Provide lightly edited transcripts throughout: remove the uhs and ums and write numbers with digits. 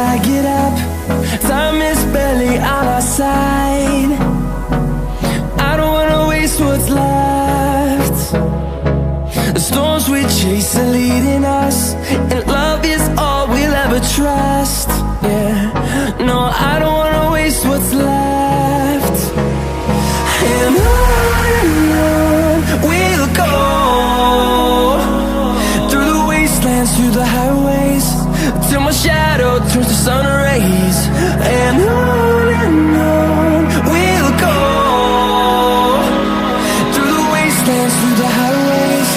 I get up. Time is barely on our side. I don't wanna waste what's left. The storms we chase are leading us, and love is all we'll ever trust. Yeah, no, I don't wanna waste what's left. And on we'll go, through the wastelands, through the highways, till my shadow turns to sun rays. And on we'll go, through the wastelands, through the highways,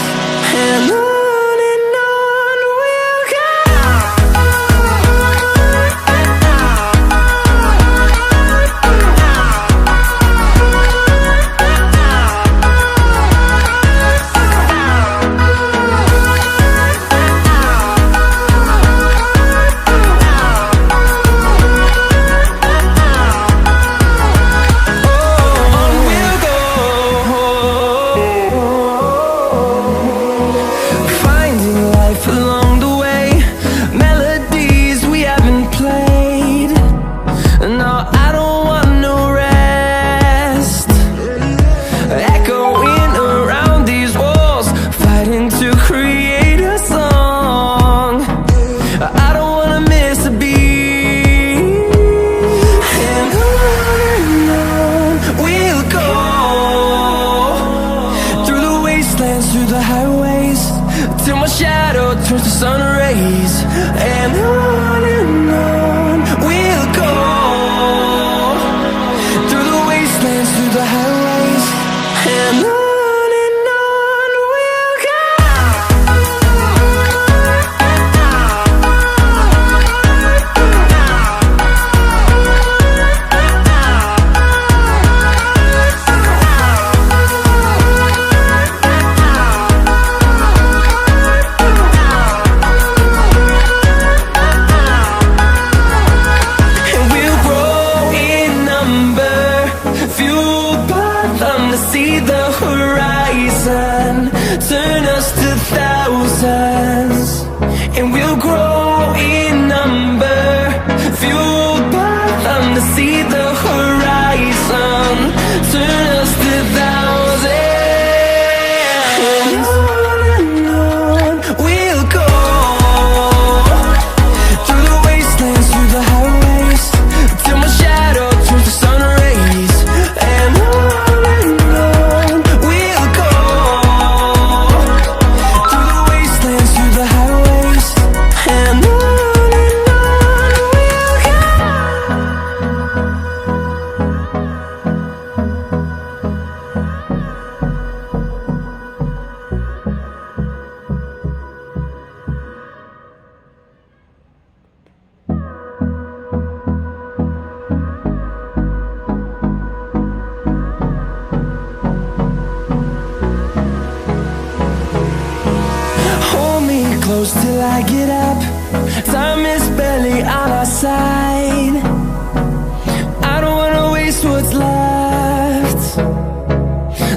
and on we'll go. Through the highways, till my shadow turns to sun rays. And on we'll go, through the wastelands, through the highways, and on we'll go. See the horizon, turn us to thousands, and we'll grow in number, fueled by them. To see the horizon, turn us to thousands, and on we'll go, through the wastelands, through the highways, till my shadow turns to sun rays. And close till I get up. Time is barely on our side. I don't wanna waste what's left.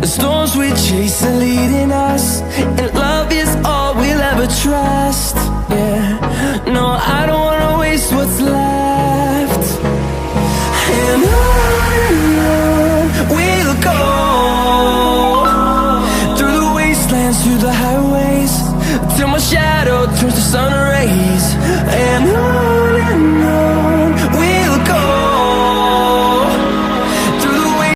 The storms we chase are leading us, and love is all we'll ever trust. Yeah, no, I don't wanna waste what's left. And on we'll go, through the wastelands, through the highways, till my shadow turns to sun